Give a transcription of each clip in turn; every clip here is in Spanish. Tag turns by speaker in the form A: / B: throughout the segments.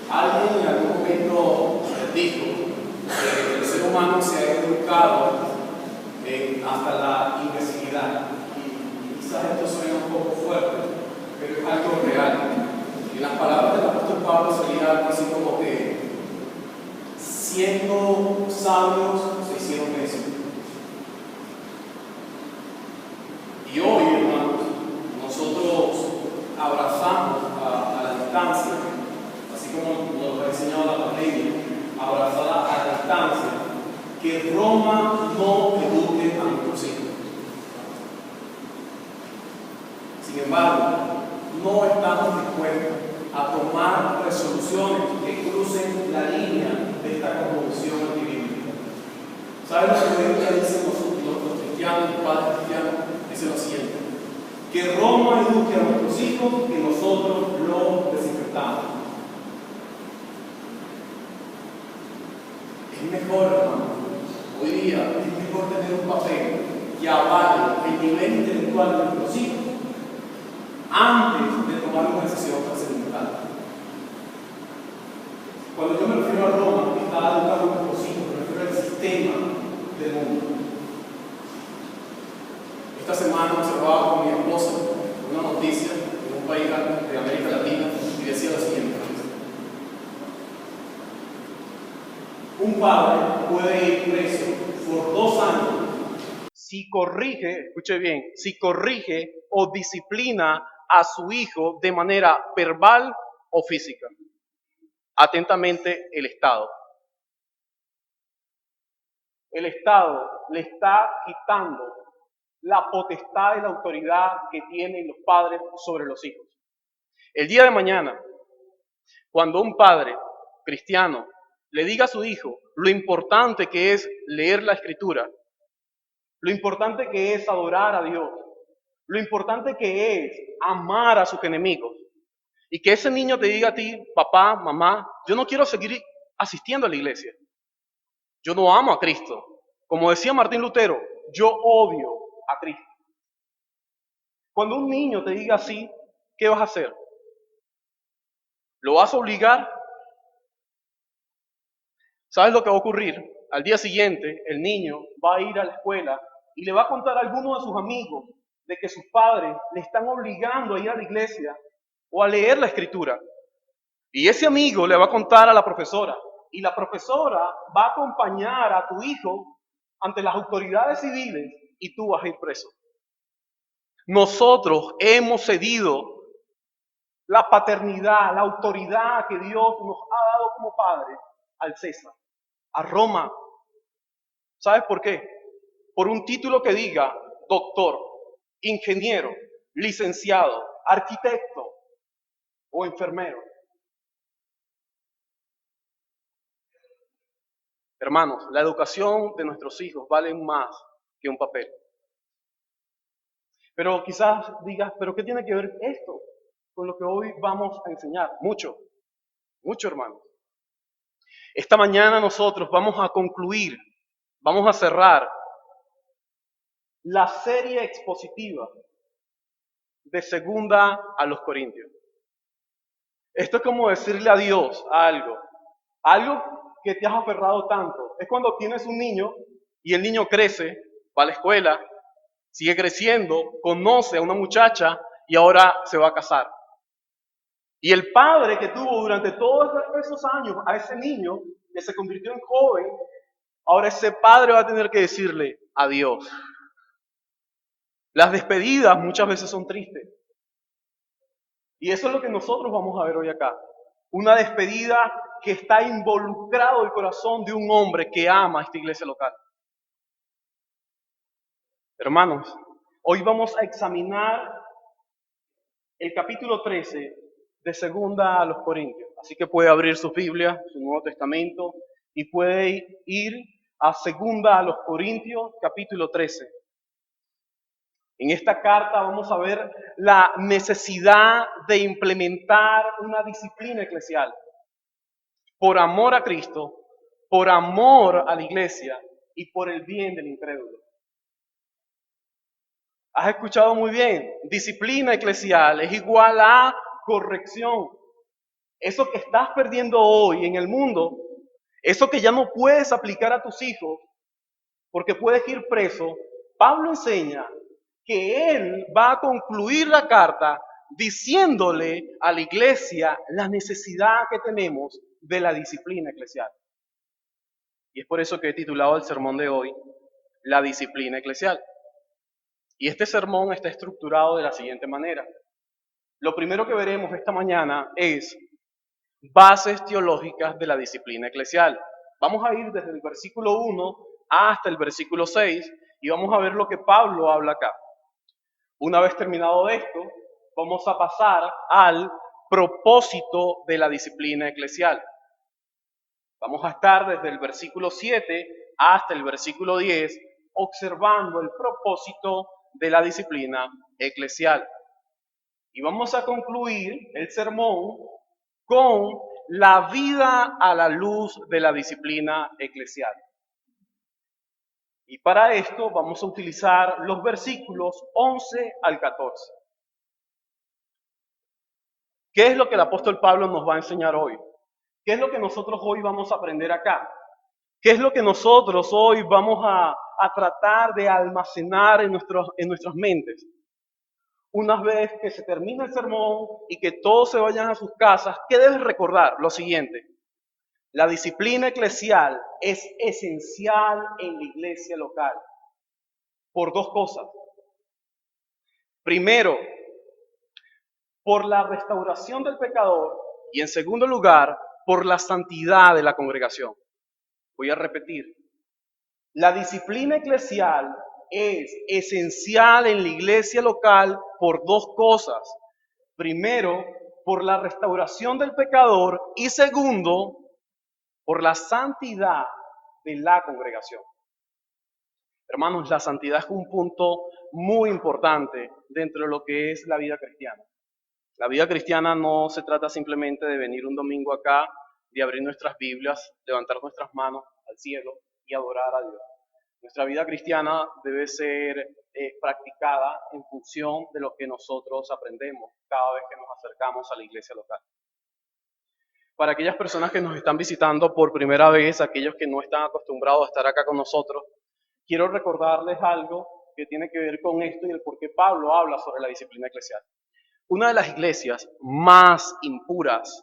A: Alguien en algún momento dijo que el ser humano se ha educado hasta la imbecilidad. Y quizás esto suena un poco fuerte, pero es algo real. En las palabras del apóstol Pablo sería algo así como que, siendo sabios, se hicieron necios. Y hoy, hermanos, nosotros abrazamos a la distancia, así como nos lo ha enseñado la pandemia, abrazada a la distancia, que Roma no eduque a nuestros hijos. Sin embargo, no estamos dispuestos a tomar resoluciones que crucen la línea de esta convolución antibíblica. ¿Saben lo que la Biblia dice los cristianos, los padres cristianos? Dice lo siguiente: que Roma eduque a nuestros hijos, que nosotros los desinfectamos. Es mejor, hermano, hoy día es mejor tener un papel que avale el nivel intelectual de nuestros hijos antes de tomar una decisión trascendental. Cuando yo me refiero a Roma, está educando a nuestros hijos, me refiero al sistema del mundo. Esta semana observaba con mi esposa una noticia en un país de América Latina y decía lo siguiente: un padre puede ir preso por 2 años si corrige, escuche bien, si corrige o disciplina a su hijo de manera verbal o física. Atentamente, el Estado. El Estado le está quitando la potestad y la autoridad que tienen los padres sobre los hijos. El día de mañana, cuando un padre cristiano le diga a su hijo lo importante que es leer la Escritura, lo importante que es adorar a Dios, lo importante que es amar a sus enemigos, y que ese niño te diga a ti: papá, mamá, yo no quiero seguir asistiendo a la iglesia, yo no amo a Cristo. Como decía Martín Lutero, yo odio a Cristo. Cuando un niño te diga así, ¿qué vas a hacer? ¿Lo vas a obligar? ¿Sabes lo que va a ocurrir? Al día siguiente, el niño va a ir a la escuela y le va a contar a alguno de sus amigos de que sus padres le están obligando a ir a la iglesia o a leer la Escritura. Y ese amigo le va a contar a la profesora, y la profesora va a acompañar a tu hijo ante las autoridades civiles y tú vas a ir preso. Nosotros hemos cedido la paternidad, la autoridad que Dios nos ha dado como padres al César, a Roma. ¿Sabes por qué? Por un título que diga doctor, ingeniero, licenciado, arquitecto o enfermero. Hermanos, la educación de nuestros hijos vale más que un papel. Pero quizás digas, ¿pero qué tiene que ver esto con lo que hoy vamos a enseñar? Mucho, mucho, hermanos. Esta mañana nosotros vamos a concluir, vamos a cerrar la serie expositiva de Segunda a los Corintios. Esto es como decirle adiós a algo que te has aferrado tanto. Es cuando tienes un niño y el niño crece, va a la escuela, sigue creciendo, conoce a una muchacha y ahora se va a casar. Y el padre que tuvo durante todos esos años a ese niño que se convirtió en joven, ahora ese padre va a tener que decirle adiós. Las despedidas muchas veces son tristes. Y eso es lo que nosotros vamos a ver hoy acá. Una despedida que está involucrado el corazón de un hombre que ama a esta iglesia local. Hermanos, hoy vamos a examinar el capítulo 13 de Segunda a los Corintios. Así que puede abrir su Biblia, su Nuevo Testamento, y puede ir a Segunda a los Corintios, capítulo 13. En esta carta vamos a ver la necesidad de implementar una disciplina eclesial. Por amor a Cristo, por amor a la iglesia y por el bien del incrédulo. ¿Has escuchado muy bien? Disciplina eclesial es igual a corrección. Eso que estás perdiendo hoy en el mundo, eso que ya no puedes aplicar a tus hijos porque puedes ir preso, Pablo enseña que él va a concluir la carta diciéndole a la iglesia la necesidad que tenemos de la disciplina eclesial. Y es por eso que he titulado el sermón de hoy, La disciplina eclesial. Y este sermón está estructurado de la siguiente manera. Lo primero que veremos esta mañana es bases teológicas de la disciplina eclesial. Vamos a ir desde el versículo 1 hasta el versículo 6 y vamos a ver lo que Pablo habla acá. Una vez terminado esto, vamos a pasar al propósito de la disciplina eclesial. Vamos a estar desde el versículo 7 hasta el versículo 10 observando el propósito de la disciplina eclesial. Y vamos a concluir el sermón con la vida a la luz de la disciplina eclesial. Y para esto vamos a utilizar los versículos 11 al 14. ¿Qué es lo que el apóstol Pablo nos va a enseñar hoy? ¿Qué es lo que nosotros hoy vamos a aprender acá? ¿Qué es lo que nosotros hoy vamos a tratar de almacenar en nuestras mentes? Una vez que se termine el sermón y que todos se vayan a sus casas, ¿qué debes recordar? Lo siguiente: la disciplina eclesial es esencial en la iglesia local por dos cosas. Primero, por la restauración del pecador y en segundo lugar, por la santidad de la congregación. Voy a repetir. La disciplina eclesial es esencial en la iglesia local por dos cosas. Primero, por la restauración del pecador y segundo, por la santidad de la congregación. Hermanos, la santidad es un punto muy importante dentro de lo que es la vida cristiana. La vida cristiana no se trata simplemente de venir un domingo acá, de abrir nuestras Biblias, levantar nuestras manos al cielo y adorar a Dios. Nuestra vida cristiana debe ser practicada en función de lo que nosotros aprendemos cada vez que nos acercamos a la iglesia local. Para aquellas personas que nos están visitando por primera vez, aquellos que no están acostumbrados a estar acá con nosotros, quiero recordarles algo que tiene que ver con esto y el por qué Pablo habla sobre la disciplina eclesial. Una de las iglesias más impuras,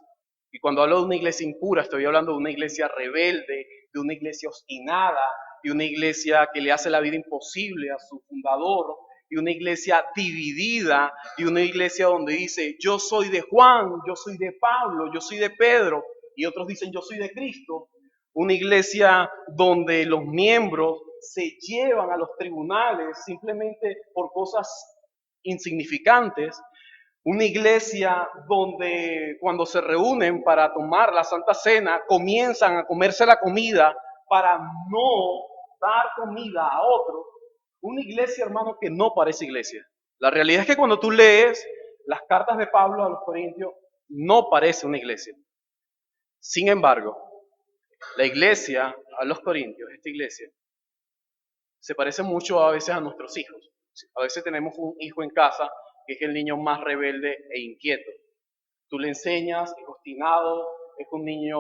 A: y cuando hablo de una iglesia impura, estoy hablando de una iglesia rebelde, de una iglesia obstinada, de una iglesia que le hace la vida imposible a su fundador, de una iglesia dividida, de una iglesia donde dice, yo soy de Juan, yo soy de Pablo, yo soy de Pedro, y otros dicen, yo soy de Cristo. Una iglesia donde los miembros se llevan a los tribunales simplemente por cosas insignificantes. Una iglesia donde cuando se reúnen para tomar la Santa Cena, comienzan a comerse la comida para no dar comida a otros. Una iglesia, hermano, que no parece iglesia. La realidad es que cuando tú lees las cartas de Pablo a los Corintios, no parece una iglesia. Sin embargo, la iglesia a los Corintios, esta iglesia, se parece mucho a veces a nuestros hijos. A veces tenemos un hijo en casa que es el niño más rebelde e inquieto. Tú le enseñas, es obstinado, es un niño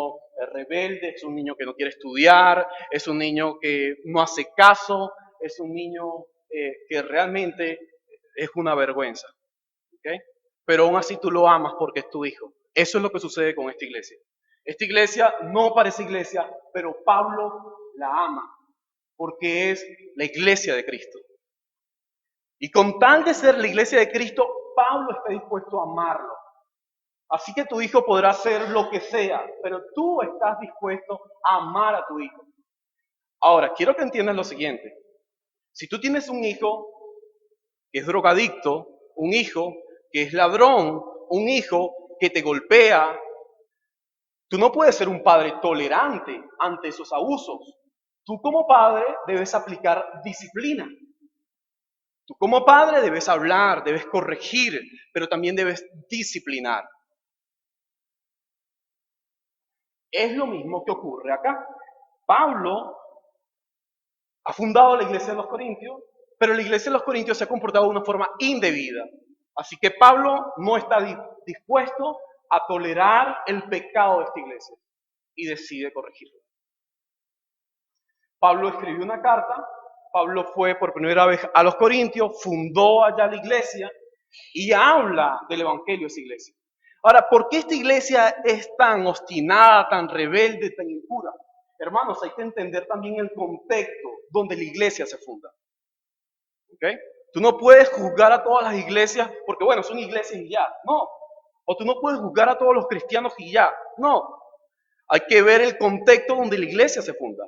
A: rebelde, es un niño que no quiere estudiar, es un niño que no hace caso, es un niño que realmente es una vergüenza. ¿Okay? Pero aún así tú lo amas porque es tu hijo. Eso es lo que sucede con esta iglesia. Esta iglesia no parece iglesia, pero Pablo la ama porque es la iglesia de Cristo. Y con tal de ser la iglesia de Cristo, Pablo está dispuesto a amarlo. Así que tu hijo podrá hacer lo que sea, pero tú estás dispuesto a amar a tu hijo. Ahora, quiero que entiendas lo siguiente. Si tú tienes un hijo que es drogadicto, un hijo que es ladrón, un hijo que te golpea, tú no puedes ser un padre tolerante ante esos abusos. Tú como padre debes aplicar disciplina. Tú como padre debes hablar, debes corregir, pero también debes disciplinar. Es lo mismo que ocurre acá. Pablo ha fundado la iglesia de los Corintios, pero la iglesia de los Corintios se ha comportado de una forma indebida. Así que Pablo no está dispuesto a tolerar el pecado de esta iglesia y decide corregirlo. Pablo escribió una carta, Pablo fue por primera vez a los Corintios, fundó allá la iglesia y habla del evangelio de esa iglesia. Ahora, ¿por qué esta iglesia es tan obstinada, tan rebelde, tan impura? Hermanos, hay que entender también el contexto donde la iglesia se funda. ¿Ok? Tú no puedes juzgar a todas las iglesias porque, bueno, son iglesias y ya. No. O tú no puedes juzgar a todos los cristianos y ya. No. Hay que ver el contexto donde la iglesia se funda.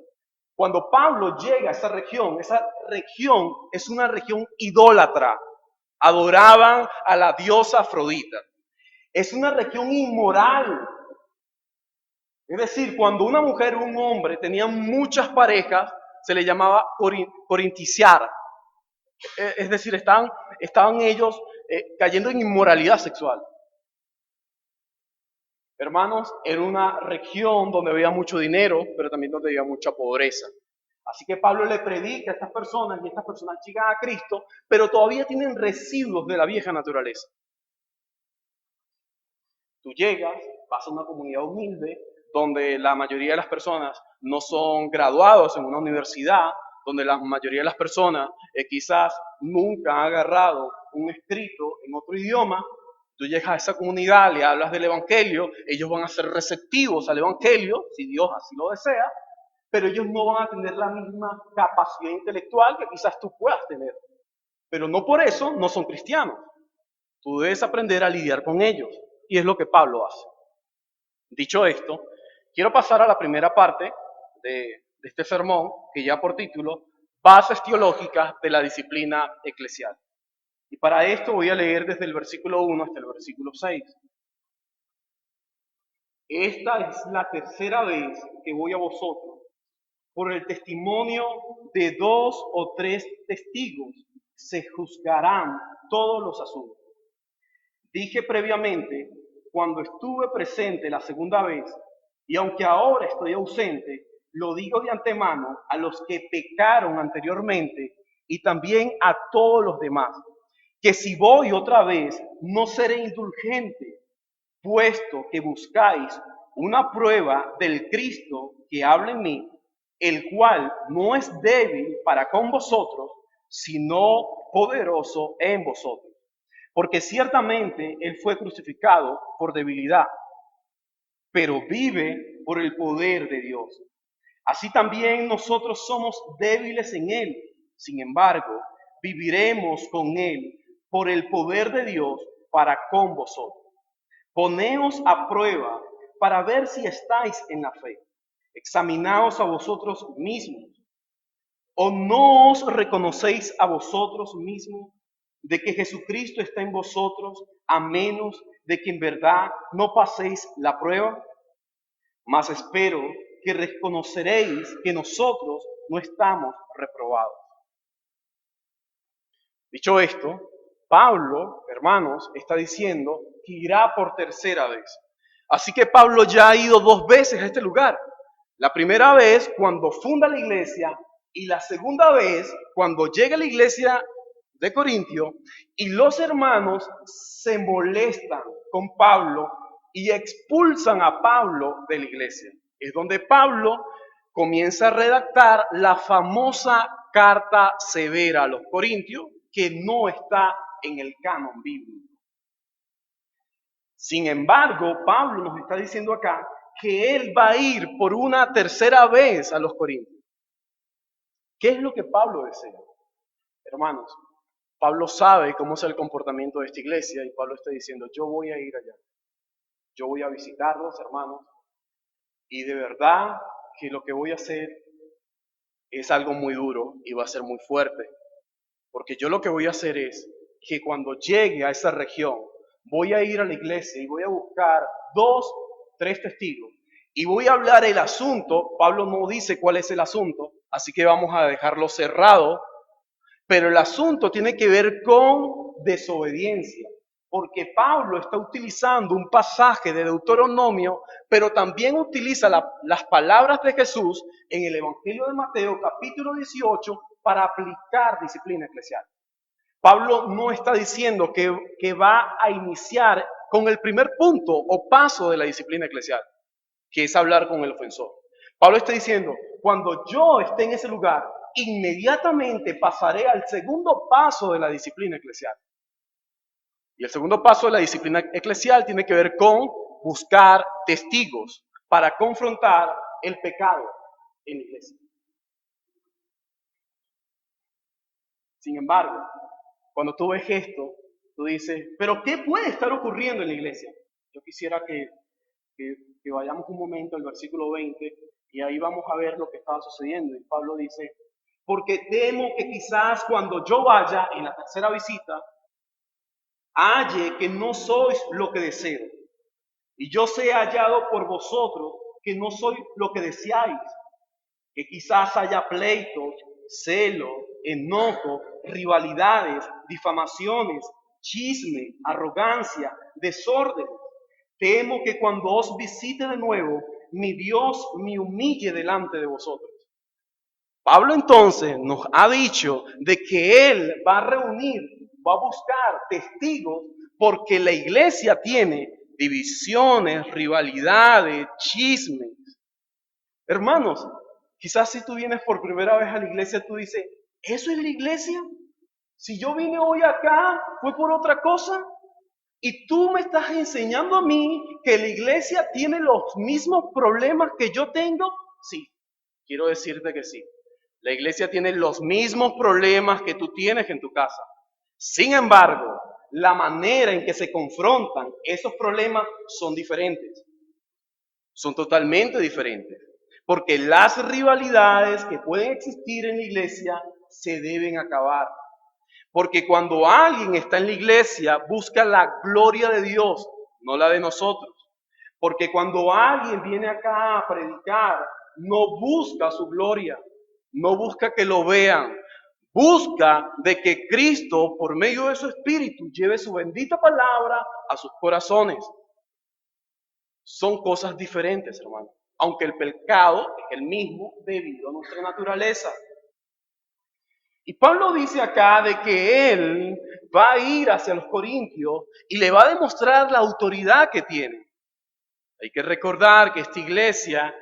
A: Cuando Pablo llega a esa región es una región idólatra. Adoraban a la diosa Afrodita. Es una región inmoral. Es decir, cuando una mujer o un hombre tenían muchas parejas, se le llamaba corinticiar. Es decir, estaban ellos cayendo en inmoralidad sexual. Hermanos, era una región donde había mucho dinero, pero también donde había mucha pobreza. Así que Pablo le predica a estas personas y estas personas llegan a Cristo, pero todavía tienen residuos de la vieja naturaleza. Tú llegas, vas a una comunidad humilde, donde la mayoría de las personas no son graduados en una universidad, donde la mayoría de las personas quizás nunca han agarrado un escrito en otro idioma. Tú llegas a esa comunidad, le hablas del evangelio, ellos van a ser receptivos al evangelio, si Dios así lo desea, pero ellos no van a tener la misma capacidad intelectual que quizás tú puedas tener. Pero no por eso no son cristianos. Tú debes aprender a lidiar con ellos, y es lo que Pablo hace. Dicho esto, quiero pasar a la primera parte de este sermón, que ya por título, Bases teológicas de la disciplina eclesial. Y para esto voy a leer desde el versículo 1 hasta el versículo 6. Esta es la tercera vez que voy a vosotros. Por el testimonio de 2 o 3 testigos se juzgarán todos los asuntos. Dije previamente, cuando estuve presente la segunda vez, y aunque ahora estoy ausente, lo digo de antemano a los que pecaron anteriormente y también a todos los demás, que si voy otra vez no seré indulgente, puesto que buscáis una prueba del Cristo que habla en mí, el cual no es débil para con vosotros, sino poderoso en vosotros. Porque ciertamente Él fue crucificado por debilidad, pero vive por el poder de Dios. Así también nosotros somos débiles en Él. Sin embargo, viviremos con Él por el poder de Dios para con vosotros. Poneos a prueba para ver si estáis en la fe. Examinaos a vosotros mismos. ¿O no os reconocéis a vosotros mismos de que Jesucristo está en vosotros, a menos de que en verdad no paséis la prueba? Mas espero que reconoceréis que nosotros no estamos reprobados. Dicho esto, Pablo, hermanos, está diciendo que irá por tercera vez. Así que Pablo ya ha ido 2 veces a este lugar. La primera vez cuando funda la iglesia y la segunda vez cuando llega a la iglesia de Corintio y los hermanos se molestan con Pablo y expulsan a Pablo de la iglesia. Es donde Pablo comienza a redactar la famosa carta severa a los Corintios, que no está en el canon bíblico. Sin embargo, Pablo nos está diciendo acá que él va a ir por una tercera vez a los Corintios. ¿Qué es lo que Pablo desea? Hermanos, Pablo sabe cómo es el comportamiento de esta iglesia y Pablo está diciendo, yo voy a ir allá. Yo voy a visitarlos, hermanos, y de verdad que lo que voy a hacer es algo muy duro y va a ser muy fuerte. Porque yo lo que voy a hacer es que cuando llegue a esa región, voy a ir a la iglesia y voy a buscar 2, 3 testigos. Y voy a hablar el asunto. Pablo no dice cuál es el asunto, así que vamos a dejarlo cerrado. Pero el asunto tiene que ver con desobediencia. Porque Pablo está utilizando un pasaje de Deuteronomio, pero también utiliza las palabras de Jesús en el Evangelio de Mateo, capítulo 18, para aplicar disciplina eclesial. Pablo no está diciendo que va a iniciar con el primer punto o paso de la disciplina eclesial, que es hablar con el ofensor. Pablo está diciendo, cuando yo esté en ese lugar, inmediatamente pasaré al segundo paso de la disciplina eclesial. Y el segundo paso de la disciplina eclesial tiene que ver con buscar testigos para confrontar el pecado en la iglesia. Sin embargo, cuando tú ves esto, tú dices, pero ¿qué puede estar ocurriendo en la iglesia? Yo quisiera que vayamos un momento al versículo 20 y ahí vamos a ver lo que estaba sucediendo. Y Pablo dice, porque temo que quizás cuando yo vaya en la tercera visita, halle que no sois lo que deseo, y yo sea hallado por vosotros que no soy lo que deseáis, que quizás haya pleitos, celo, enojo, rivalidades, difamaciones, chisme, arrogancia, desorden. Temo que cuando os visite de nuevo, mi Dios me humille delante de vosotros. Pablo entonces nos ha dicho de que él va a reunir, va a buscar testigos porque la iglesia tiene divisiones, rivalidades, chismes. Hermanos, quizás si tú vienes por primera vez a la iglesia, tú dices, ¿eso es la iglesia? Si yo vine hoy acá, fue por otra cosa. Y tú me estás enseñando a mí que la iglesia tiene los mismos problemas que yo tengo. Sí, quiero decirte que sí. La iglesia tiene los mismos problemas que tú tienes en tu casa. Sin embargo, la manera en que se confrontan esos problemas son diferentes. Son totalmente diferentes. Porque las rivalidades que pueden existir en la iglesia se deben acabar. Porque cuando alguien está en la iglesia, busca la gloria de Dios, no la de nosotros. Porque cuando alguien viene acá a predicar, no busca su gloria, no busca que lo vean, busca de que Cristo, por medio de su Espíritu, lleve su bendita palabra a sus corazones. Son cosas diferentes, hermano. Aunque el pecado es el mismo debido a nuestra naturaleza. Y Pablo dice acá de que él va a ir hacia los corintios y le va a demostrar la autoridad que tiene. Hay que recordar que esta iglesia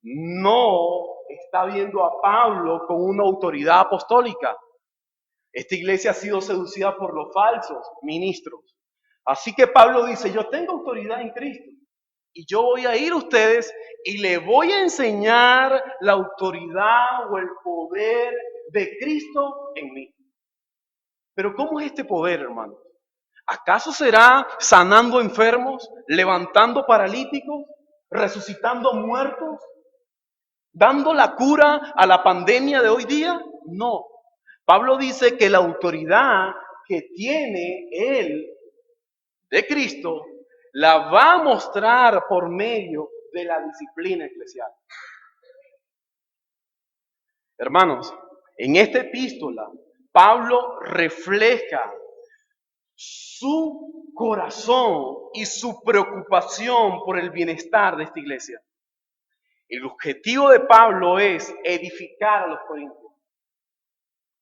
A: no está viendo a Pablo con una autoridad apostólica. Esta iglesia ha sido seducida por los falsos ministros. Así que Pablo dice, yo tengo autoridad en Cristo y yo voy a ir a ustedes y le voy a enseñar la autoridad o el poder de Cristo en mí. Pero ¿cómo es este poder, hermano? ¿Acaso será sanando enfermos, levantando paralíticos, resucitando muertos, dando la cura a la pandemia de hoy día? No. Pablo dice que la autoridad que tiene él de Cristo la va a mostrar por medio de la disciplina eclesial. Hermanos, en esta epístola, Pablo refleja su corazón y su preocupación por el bienestar de esta iglesia. El objetivo de Pablo es edificar a los corintios.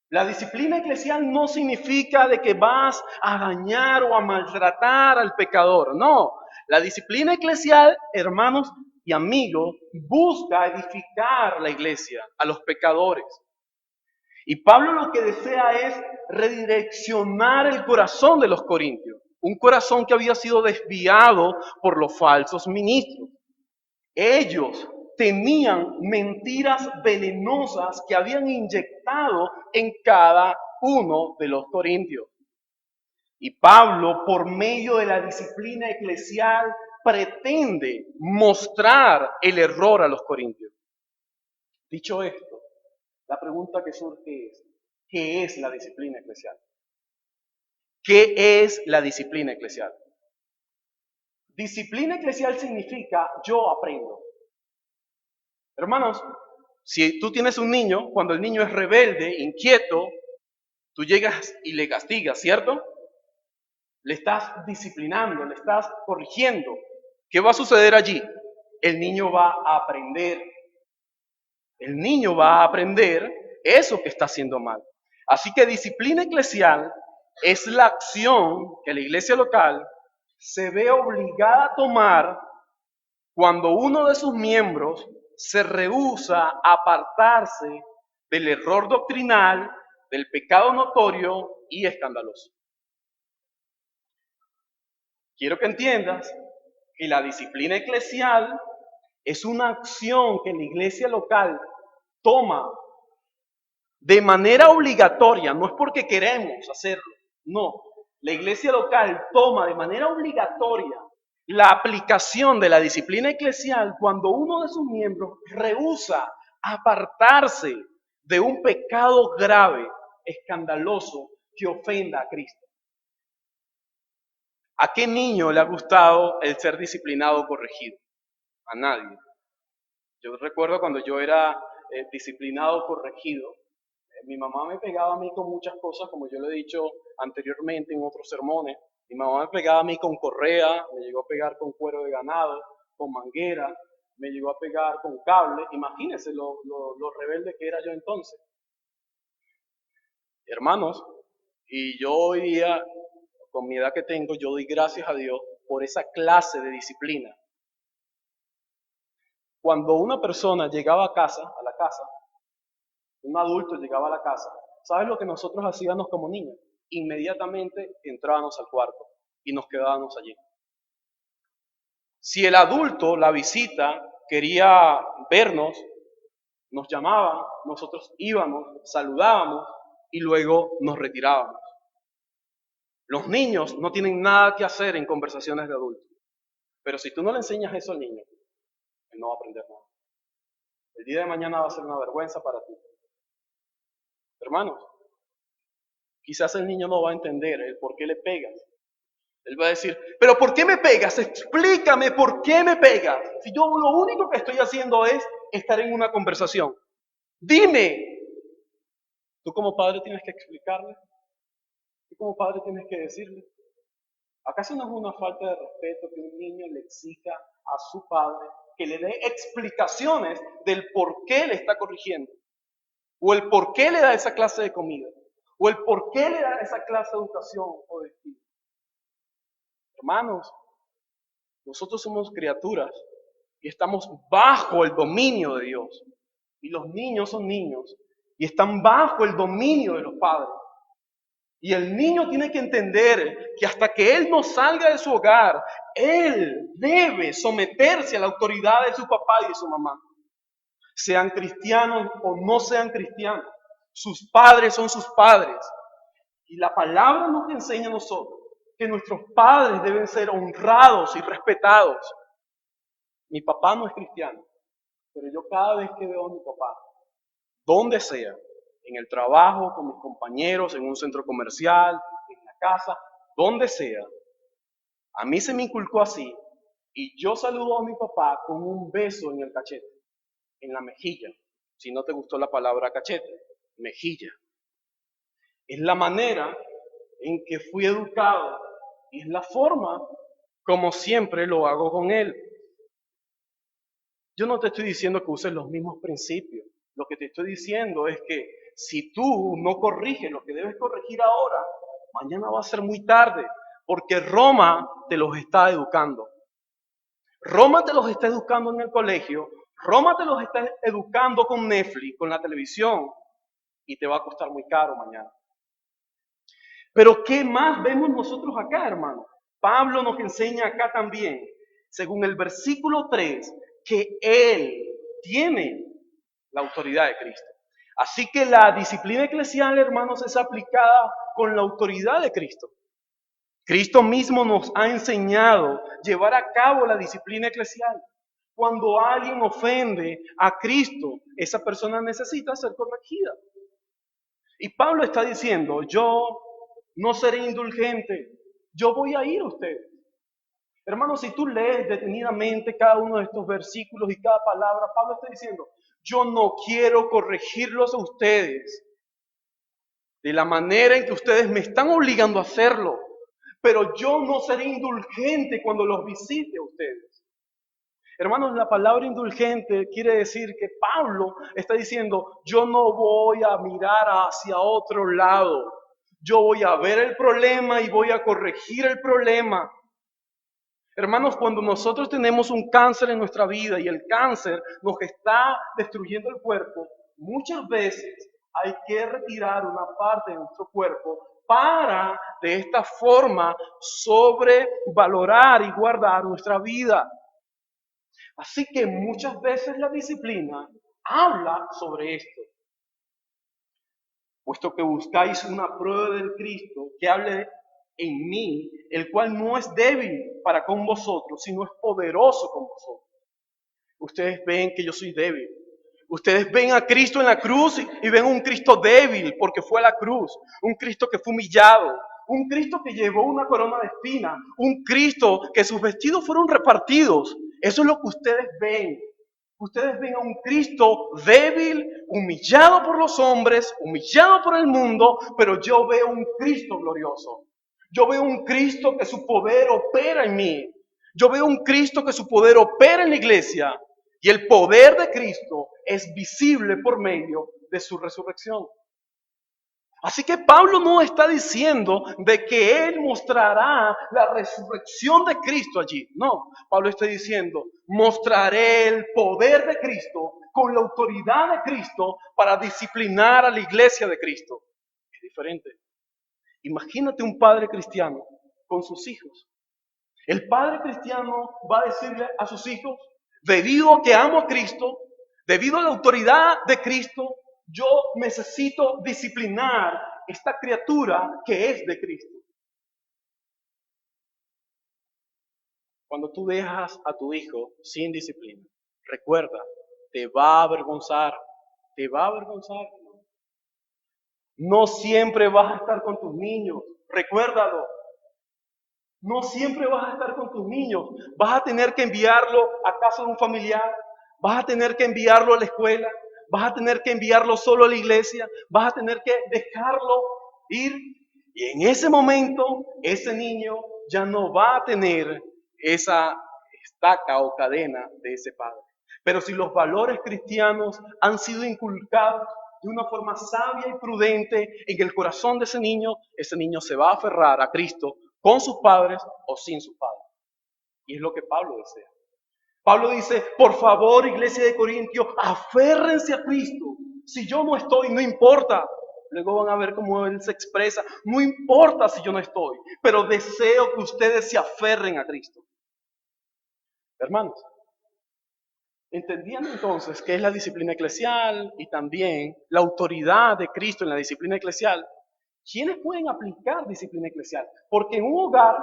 A: La disciplina eclesial no significa de que vas a dañar o a maltratar al pecador. No, la disciplina eclesial, hermanos y amigos, busca edificar la iglesia, a los pecadores. Y Pablo lo que desea es redireccionar el corazón de los corintios, un corazón que había sido desviado por los falsos ministros. Ellos tenían mentiras venenosas que habían inyectado en cada uno de los corintios. Y Pablo, por medio de la disciplina eclesial, pretende mostrar el error a los corintios. Dicho esto, la pregunta que surge es, ¿qué es la disciplina eclesial? ¿Qué es la disciplina eclesial? Disciplina eclesial significa yo aprendo. Hermanos, si tú tienes un niño, cuando el niño es rebelde, inquieto, tú llegas y le castigas, ¿cierto? Le estás disciplinando, le estás corrigiendo. ¿Qué va a suceder allí? El niño va a aprender. El niño va a aprender eso que está haciendo mal. Así que disciplina eclesial es la acción que la iglesia local se ve obligada a tomar cuando uno de sus miembros se rehúsa a apartarse del error doctrinal, del pecado notorio y escandaloso. Quiero que entiendas que la disciplina eclesial es una acción que la iglesia local toma de manera obligatoria, no es porque queremos hacerlo, no. La iglesia local toma de manera obligatoria la aplicación de la disciplina eclesial cuando uno de sus miembros rehúsa apartarse de un pecado grave, escandaloso, que ofenda a Cristo. ¿A qué niño le ha gustado el ser disciplinado o corregido? A nadie. Yo recuerdo cuando yo era disciplinado o corregido, mi mamá me pegaba a mí con muchas cosas, como yo lo he dicho anteriormente en otros sermones. Mi mamá me pegaba a mí con correa, me llegó a pegar con cuero de ganado, con manguera, me llegó a pegar con cable. Imagínense lo rebelde que era yo entonces. Hermanos, y yo hoy día, con mi edad que tengo, yo doy gracias a Dios por esa clase de disciplina. Cuando una persona llegaba a la casa, un adulto llegaba a la casa, ¿sabes lo que nosotros hacíamos como niños? Inmediatamente entrábamos al cuarto y nos quedábamos allí. Si el adulto, la visita, quería vernos, nos llamaba, nosotros íbamos, saludábamos y luego nos retirábamos. Los niños no tienen nada que hacer en conversaciones de adultos, pero si tú no le enseñas eso al niño, él no va a aprender nada. El día de mañana va a ser una vergüenza para ti. Hermanos, quizás el niño no va a entender el por qué le pegas. Él va a decir, pero ¿por qué me pegas? Explícame por qué me pegas. Si yo lo único que estoy haciendo es estar en una conversación. Dime. Tú como padre tienes que explicarle. Tú como padre tienes que decirle. ¿Acaso no es una falta de respeto que un niño le exija a su padre que le dé explicaciones del por qué le está corrigiendo? O el por qué le da esa clase de comida. O el por qué le da esa clase de educación o de estilo. Hermanos, nosotros somos criaturas y estamos bajo el dominio de Dios. Y los niños son niños y están bajo el dominio de los padres. Y el niño tiene que entender que hasta que él no salga de su hogar, él debe someterse a la autoridad de su papá y de su mamá. Sean cristianos o no sean cristianos, sus padres son sus padres. Y la palabra nos enseña a nosotros que nuestros padres deben ser honrados y respetados. Mi papá no es cristiano, pero yo cada vez que veo a mi papá, donde sea, en el trabajo, con mis compañeros, en un centro comercial, en la casa, donde sea, a mí se me inculcó así y yo saludo a mi papá con un beso en el cachete, en la mejilla. Si no te gustó la palabra cachete, mejilla. Es la manera en que fui educado y es la forma como siempre lo hago con él. Yo no te estoy diciendo que uses los mismos principios. Lo que te estoy diciendo es que si tú no corriges lo que debes corregir ahora, mañana va a ser muy tarde, porque Roma te los está educando. Roma te los está educando en el colegio, Roma te los está educando con Netflix, con la televisión, y te va a costar muy caro mañana. Pero ¿qué más vemos nosotros acá, hermano? Pablo nos enseña acá también, según el versículo 3, que él tiene la autoridad de Cristo. Así que la disciplina eclesial, hermanos, es aplicada con la autoridad de Cristo. Cristo mismo nos ha enseñado llevar a cabo la disciplina eclesial. Cuando alguien ofende a Cristo, esa persona necesita ser corregida. Y Pablo está diciendo, yo no seré indulgente, yo voy a ir a ustedes. Hermanos, si tú lees detenidamente cada uno de estos versículos y cada palabra, Pablo está diciendo, yo no quiero corregirlos a ustedes de la manera en que ustedes me están obligando a hacerlo, pero yo no seré indulgente cuando los visite a ustedes. Hermanos, la palabra indulgente quiere decir que Pablo está diciendo, yo no voy a mirar hacia otro lado, yo voy a ver el problema y voy a corregir el problema. Hermanos, cuando nosotros tenemos un cáncer en nuestra vida y el cáncer nos está destruyendo el cuerpo, muchas veces hay que retirar una parte de nuestro cuerpo para de esta forma sobrevalorar y guardar nuestra vida. Así que muchas veces la disciplina habla sobre esto. Puesto que buscáis una prueba del Cristo que hable en mí, el cual no es débil para con vosotros, sino es poderoso con vosotros. Ustedes ven que yo soy débil. Ustedes ven a Cristo en la cruz y ven un Cristo débil porque fue a la cruz. Un Cristo que fue humillado. Un Cristo que llevó una corona de espinas. Un Cristo que sus vestidos fueron repartidos. Eso es lo que ustedes ven. Ustedes ven a un Cristo débil, humillado por los hombres, humillado por el mundo, pero yo veo un Cristo glorioso. Yo veo un Cristo que su poder opera en mí. Yo veo un Cristo que su poder opera en la iglesia. Y el poder de Cristo es visible por medio de su resurrección. Así que Pablo no está diciendo de que él mostrará la resurrección de Cristo allí. No, Pablo está diciendo, mostraré el poder de Cristo con la autoridad de Cristo para disciplinar a la iglesia de Cristo. Es diferente. Imagínate un padre cristiano con sus hijos. El padre cristiano va a decirle a sus hijos, debido a que amo a Cristo, debido a la autoridad de Cristo, yo necesito disciplinar esta criatura que es de Cristo. Cuando tú dejas a tu hijo sin disciplina, recuerda, te va a avergonzar, te va a avergonzar. No siempre vas a estar con tus niños, recuérdalo. No siempre vas a estar con tus niños. Vas a tener que enviarlo a casa de un familiar. Vas a tener que enviarlo a la escuela. Vas a tener que enviarlo solo a la iglesia. Vas a tener que dejarlo ir. Y en ese momento, ese niño ya no va a tener esa estaca o cadena de ese padre. Pero si los valores cristianos han sido inculcados de una forma sabia y prudente en el corazón de ese niño se va a aferrar a Cristo con sus padres o sin sus padres. Y es lo que Pablo desea. Pablo dice, por favor, iglesia de Corintios, aférrense a Cristo. Si yo no estoy, no importa. Luego van a ver cómo él se expresa. No importa si yo no estoy, pero deseo que ustedes se aferren a Cristo. Hermanos, ¿entendían entonces qué es la disciplina eclesial y también la autoridad de Cristo en la disciplina eclesial? ¿Quiénes pueden aplicar disciplina eclesial? Porque en un hogar,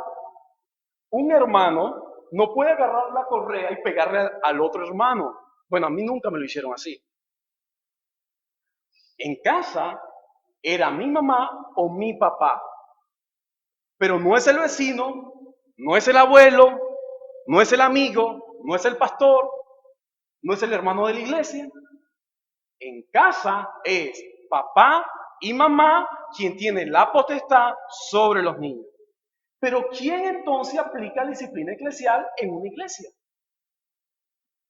A: un hermano no puede agarrar la correa y pegarle al otro hermano. Bueno, a mí nunca me lo hicieron así. En casa era mi mamá o mi papá. Pero no es el vecino, no es el abuelo, no es el amigo, no es el pastor, no es el hermano de la iglesia. En casa es papá y mamá quien tiene la potestad sobre los niños. Pero ¿quién entonces aplica disciplina eclesial en una iglesia?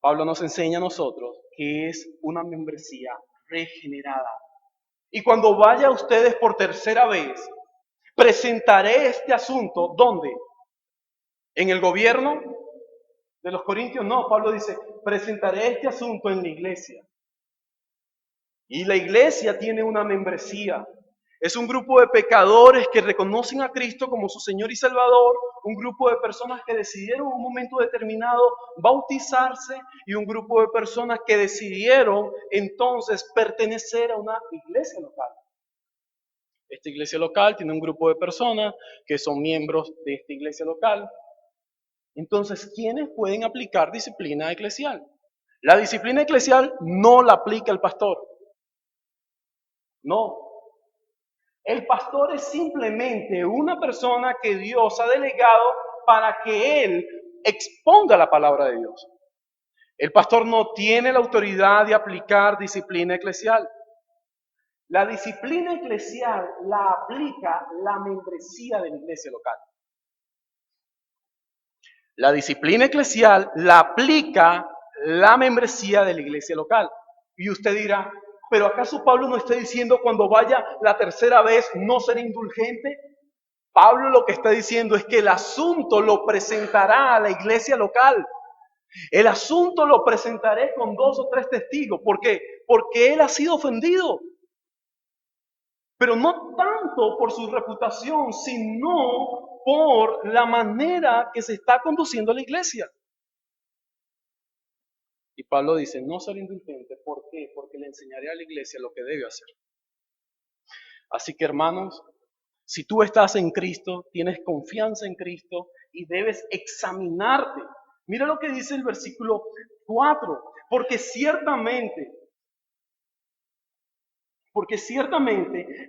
A: Pablo nos enseña a nosotros que es una membresía regenerada. Y cuando vaya ustedes por tercera vez, presentaré este asunto, ¿dónde? ¿En el gobierno de los corintios? No, Pablo dice, presentaré este asunto en la iglesia. Y la iglesia tiene una membresía. Es un grupo de pecadores que reconocen a Cristo como su Señor y Salvador, un grupo de personas que decidieron en un momento determinado bautizarse y un grupo de personas que decidieron entonces pertenecer a una iglesia local. Esta iglesia local tiene un grupo de personas que son miembros de esta iglesia local. Entonces, ¿quiénes pueden aplicar disciplina eclesial? La disciplina eclesial no la aplica el pastor. No. El pastor es simplemente una persona que Dios ha delegado para que él exponga la palabra de Dios. El pastor no tiene la autoridad de aplicar disciplina eclesial. La disciplina eclesial la aplica la membresía de la iglesia local. La disciplina eclesial la aplica la membresía de la iglesia local. Y usted dirá, ¿pero acaso Pablo no está diciendo cuando vaya la tercera vez no ser indulgente? Pablo lo que está diciendo es que el asunto lo presentará a la iglesia local. El asunto lo presentaré con 2 o 3 testigos. ¿Por qué? Porque él ha sido ofendido. Pero no tanto por su reputación, sino por la manera que se está conduciendo la iglesia. Y Pablo dice, no ser indulgente. ¿Por qué? Porque le enseñaré a la iglesia lo que debe hacer. Así que hermanos, si tú estás en Cristo, tienes confianza en Cristo y debes examinarte. Mira lo que dice el versículo 4. Porque ciertamente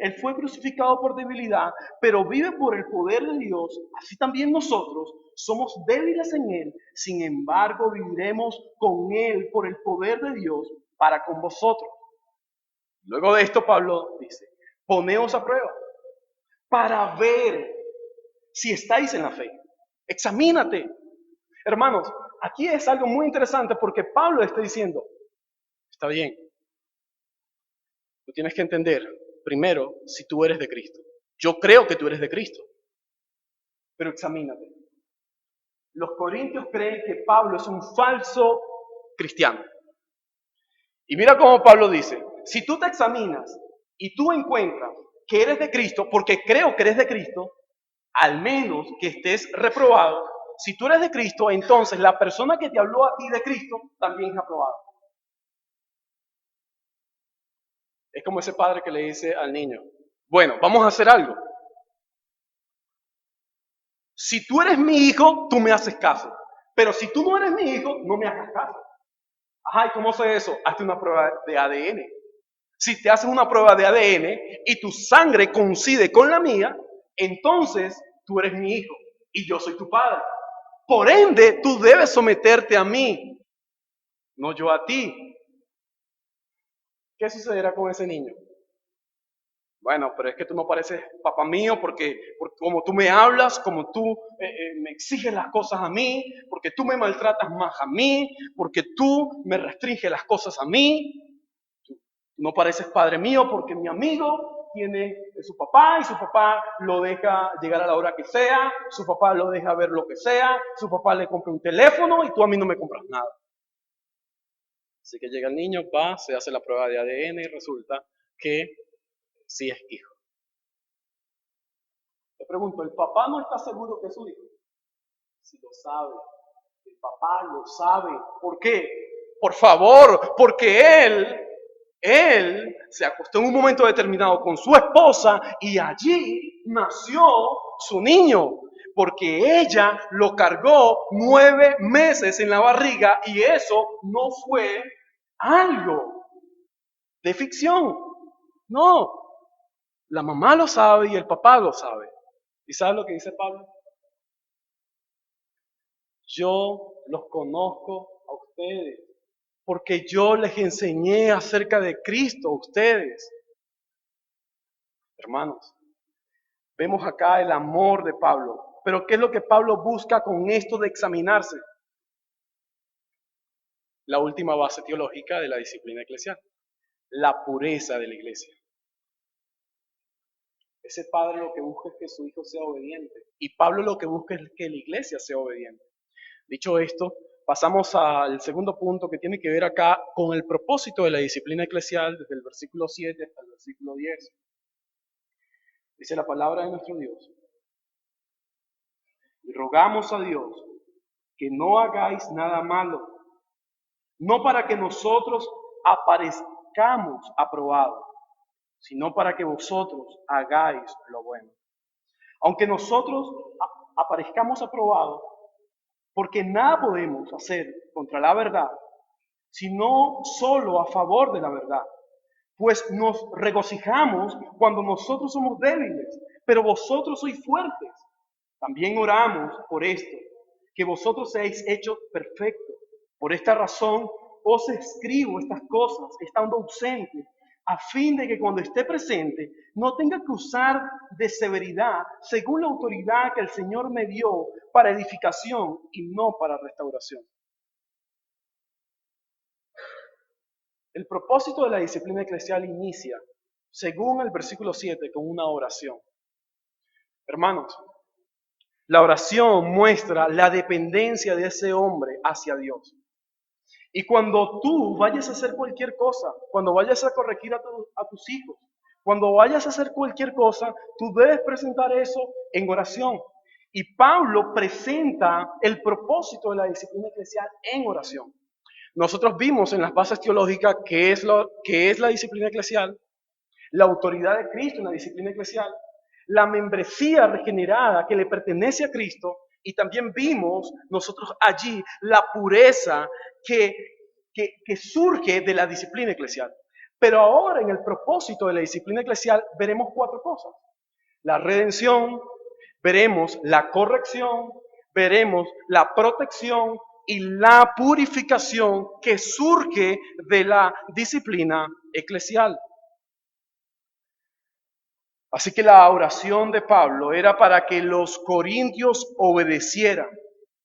A: Él fue crucificado por debilidad, pero vive por el poder de Dios. Así también nosotros somos débiles en Él, sin embargo viviremos con Él por el poder de Dios para con vosotros. Luego de esto Pablo dice, poneos a prueba para ver si estáis en la fe. Examínate. Hermanos, aquí es algo muy interesante porque Pablo está diciendo, está bien, tú tienes que entender, primero, si tú eres de Cristo. Yo creo que tú eres de Cristo, pero examínate. Los corintios creen que Pablo es un falso cristiano. Y mira cómo Pablo dice, si tú te examinas y tú encuentras que eres de Cristo, porque creo que eres de Cristo, al menos que estés reprobado, si tú eres de Cristo, entonces la persona que te habló a ti de Cristo también es aprobada. Es como ese padre que le dice al niño, bueno, vamos a hacer algo. Si tú eres mi hijo, tú me haces caso. Pero si tú no eres mi hijo, no me hagas caso. Ajá, ¿y cómo sé eso? Hazte una prueba de ADN. Si te haces una prueba de ADN y tu sangre coincide con la mía, entonces tú eres mi hijo y yo soy tu padre. Por ende, tú debes someterte a mí, no yo a ti. ¿Qué sucederá con ese niño? Bueno, pero es que tú no pareces papá mío porque como tú me hablas, como tú me exiges las cosas a mí, porque tú me maltratas más a mí, porque tú me restringes las cosas a mí. Tú no pareces padre mío porque mi amigo tiene su papá y su papá lo deja llegar a la hora que sea, su papá lo deja ver lo que sea, su papá le compra un teléfono y tú a mí no me compras nada. Así que llega el niño, va, se hace la prueba de ADN y resulta que sí es hijo. Te pregunto, ¿el papá no está seguro que es su hijo? Si lo sabe, el papá lo sabe. ¿Por qué? Por favor, porque él se acostó en un momento determinado con su esposa y allí nació su niño. Porque ella lo cargó 9 meses en la barriga y eso no fue algo de ficción. No, la mamá lo sabe y el papá lo sabe. ¿Y sabes lo que dice Pablo? Yo los conozco a ustedes, porque yo les enseñé acerca de Cristo a ustedes. Hermanos, vemos acá el amor de Pablo. Pero ¿qué es lo que Pablo busca con esto de examinarse? La última base teológica de la disciplina eclesial, la pureza de la iglesia. Ese padre lo que busca es que su hijo sea obediente. Y Pablo lo que busca es que la iglesia sea obediente. Dicho esto, pasamos al segundo punto que tiene que ver acá con el propósito de la disciplina eclesial desde el versículo 7 hasta el versículo 10. Dice la palabra de nuestro Dios. Y rogamos a Dios que no hagáis nada malo, no para que nosotros aparezcamos aprobados, sino para que vosotros hagáis lo bueno. Aunque nosotros aparezcamos aprobados, porque nada podemos hacer contra la verdad, sino solo a favor de la verdad. Pues nos regocijamos cuando nosotros somos débiles, pero vosotros sois fuertes. También oramos por esto, que vosotros seáis hechos perfectos. Por esta razón os escribo estas cosas, estando ausente, a fin de que cuando esté presente no tenga que usar de severidad según la autoridad que el Señor me dio para edificación y no para restauración. El propósito de la disciplina eclesial inicia, según el versículo 7, con una oración. Hermanos, la oración muestra la dependencia de ese hombre hacia Dios. Y cuando tú vayas a hacer cualquier cosa, cuando vayas a corregir a tus hijos, cuando vayas a hacer cualquier cosa, tú debes presentar eso en oración. Y Pablo presenta el propósito de la disciplina eclesial en oración. Nosotros vimos en las bases teológicas qué es la disciplina eclesial, la autoridad de Cristo en la disciplina eclesial, la membresía regenerada que le pertenece a Cristo, y también vimos nosotros allí la pureza que, que surge de la disciplina eclesial. Pero ahora en el propósito de la disciplina eclesial veremos cuatro cosas. La redención, veremos la corrección, veremos la protección y la purificación que surge de la disciplina eclesial. Así que la oración de Pablo era para que los corintios obedecieran,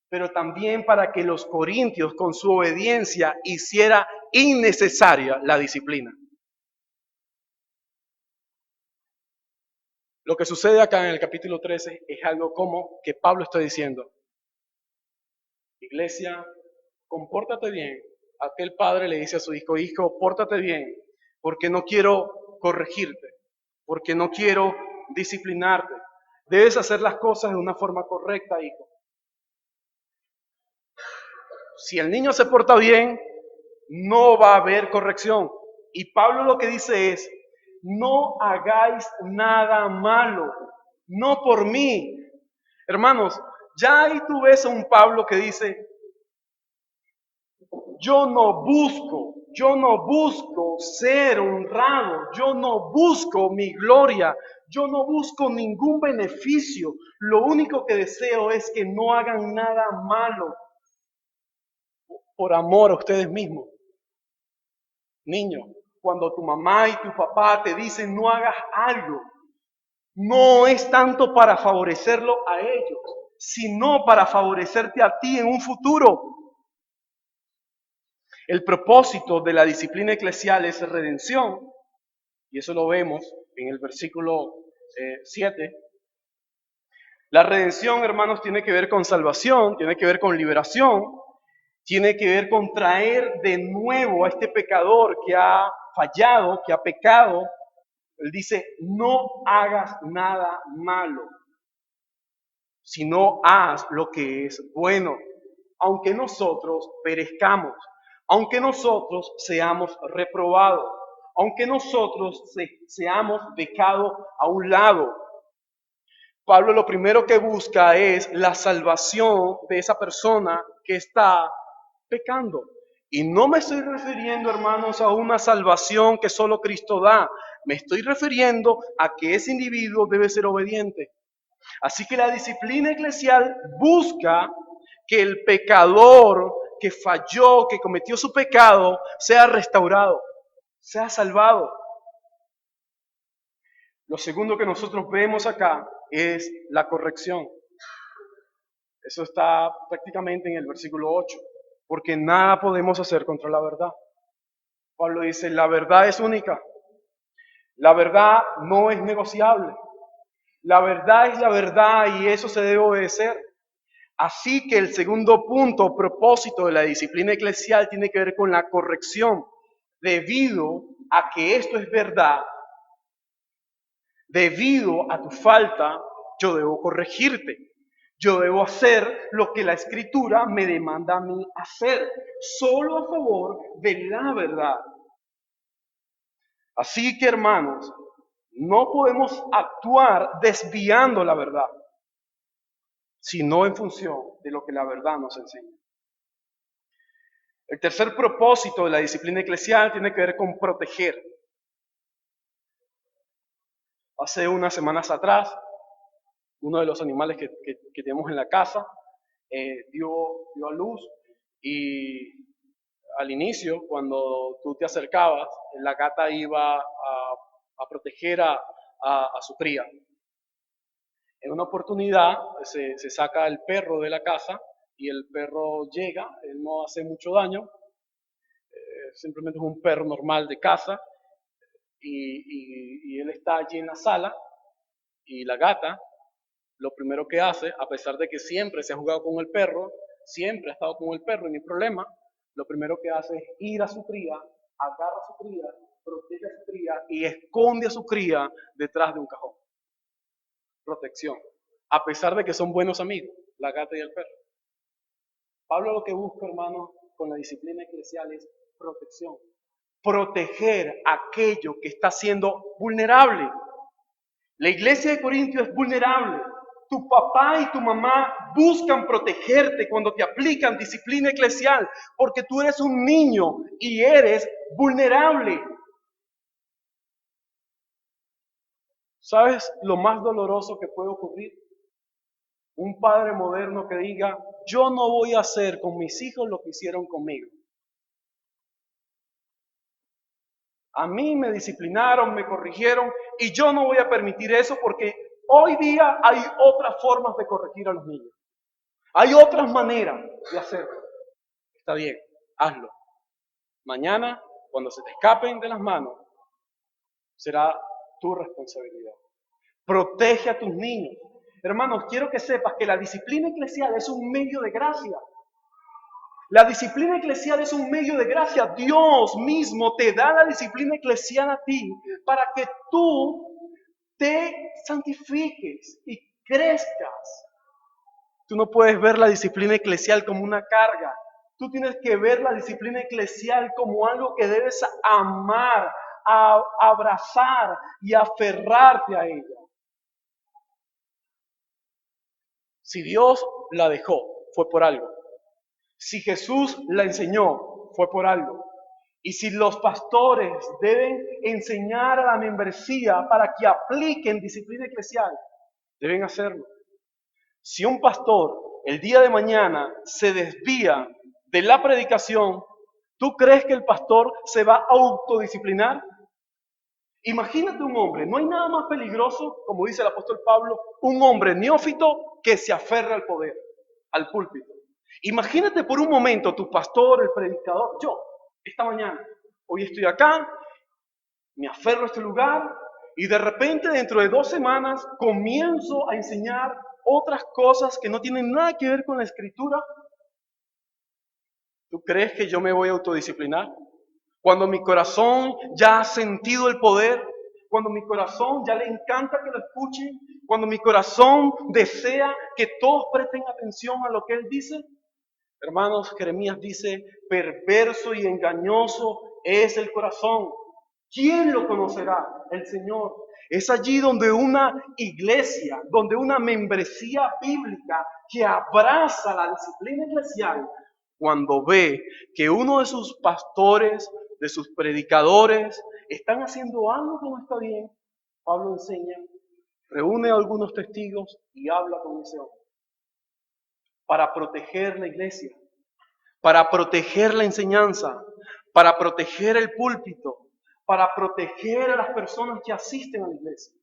A: pero también para que los corintios con su obediencia hiciera innecesaria la disciplina. Lo que sucede acá en el capítulo 13 es algo como que Pablo está diciendo: iglesia, compórtate bien. Aquel padre le dice a su hijo: hijo, pórtate bien, porque no quiero corregirte, porque no quiero disciplinarte. Debes hacer las cosas de una forma correcta, hijo. Si el niño se porta bien, no va a haber corrección. Y Pablo lo que dice es: no hagáis nada malo, no por mí. Hermanos, ya ahí tú ves a un Pablo que dice: yo no busco ser honrado, yo no busco mi gloria, yo no busco ningún beneficio. Lo único que deseo es que no hagan nada malo por amor a ustedes mismos. Niño, cuando tu mamá y tu papá te dicen no hagas algo, no es tanto para favorecerlo a ellos, sino para favorecerte a ti en un futuro. El propósito de la disciplina eclesial es redención, y eso lo vemos en el versículo 7. La redención, hermanos, tiene que ver con salvación, tiene que ver con liberación, tiene que ver con traer de nuevo a este pecador que ha fallado, que ha pecado. Él dice: no hagas nada malo, sino haz lo que es bueno, aunque nosotros perezcamos, aunque nosotros seamos reprobados, aunque nosotros seamos dejados a un lado. Pablo lo primero que busca es la salvación de esa persona que está pecando. Y no me estoy refiriendo, hermanos, a una salvación que solo Cristo da. Me estoy refiriendo a que ese individuo debe ser obediente. Así que la disciplina eclesial busca que el pecador que falló, que cometió su pecado, sea restaurado, sea salvado. Lo segundo que nosotros vemos acá es la corrección. Eso está prácticamente en el versículo 8, porque nada podemos hacer contra la verdad. Pablo dice: la verdad es única, la verdad no es negociable, la verdad es la verdad y eso se debe obedecer. Así que el segundo punto, propósito de la disciplina eclesial, tiene que ver con la corrección. Debido a que esto es verdad, debido a tu falta, yo debo corregirte. Yo debo hacer lo que la Escritura me demanda a mí hacer, solo a favor de la verdad. Así que, hermanos, no podemos actuar desviando la verdad, sino en función de lo que la verdad nos enseña. El tercer propósito de la disciplina eclesial tiene que ver con proteger. Hace unas semanas atrás, uno de los animales que tenemos en la casa dio a luz, y al inicio, cuando tú te acercabas, la gata iba a proteger a su cría. En una oportunidad se saca el perro de la casa y el perro llega, él no hace mucho daño, simplemente es un perro normal de casa, y él está allí en la sala, y la gata lo primero que hace, a pesar de que siempre se ha jugado con el perro, siempre ha estado con el perro y no hay problema, lo primero que hace es ir a su cría, agarra a su cría, protege a su cría y esconde a su cría detrás de un cajón. Protección. A pesar de que son buenos amigos, la gata y el perro. Pablo lo que busca, hermano, con la disciplina eclesial es protección. Proteger aquello que está siendo vulnerable. La iglesia de Corintio es vulnerable. Tu papá y tu mamá buscan protegerte cuando te aplican disciplina eclesial, porque tú eres un niño y eres vulnerable. ¿Sabes lo más doloroso que puede ocurrir? Un padre moderno que diga, yo no voy a hacer con mis hijos lo que hicieron conmigo. A mí me disciplinaron, me corrigieron y yo no voy a permitir eso porque hoy día hay otras formas de corregir a los niños. Hay otras maneras de hacerlo. Está bien, hazlo. Mañana, cuando se te escapen de las manos, será tu responsabilidad. Protege a tus niños. Hermanos, quiero que sepas que la disciplina eclesial es un medio de gracia. La disciplina eclesial es un medio de gracia. Dios mismo te da la disciplina eclesial a ti para que tú te santifiques y crezcas. Tú no puedes ver la disciplina eclesial como una carga. Tú tienes que ver la disciplina eclesial como algo que debes amar, abrazar y aferrarte a ella. Si Dios la dejó, fue por algo. Si Jesús la enseñó, fue por algo. Y si los pastores deben enseñar a la membresía para que apliquen disciplina eclesial, deben hacerlo. Si un pastor el día de mañana se desvía de la predicación, ¿tú crees que el pastor se va a autodisciplinar? Imagínate un hombre, no hay nada más peligroso, como dice el apóstol Pablo, un hombre neófito que se aferra al poder, al púlpito. Imagínate por un momento tu pastor, el predicador, yo, esta mañana, hoy estoy acá, me aferro a este lugar y de repente dentro de 2 semanas comienzo a enseñar otras cosas que no tienen nada que ver con la escritura. ¿Tú crees que yo me voy a autodisciplinar? Cuando mi corazón ya ha sentido el poder, cuando mi corazón ya le encanta que lo escuchen, cuando mi corazón desea que todos presten atención a lo que Él dice. Hermanos, Jeremías dice, perverso y engañoso es el corazón. ¿Quién lo conocerá? El Señor. Es allí donde una iglesia, donde una membresía bíblica que abraza la disciplina eclesial, cuando ve que uno de sus pastores, de sus predicadores, están haciendo algo que no está bien, Pablo enseña, reúne a algunos testigos y habla con ese hombre para proteger la iglesia, para proteger la enseñanza, para proteger el púlpito, para proteger a las personas que asisten a la iglesia.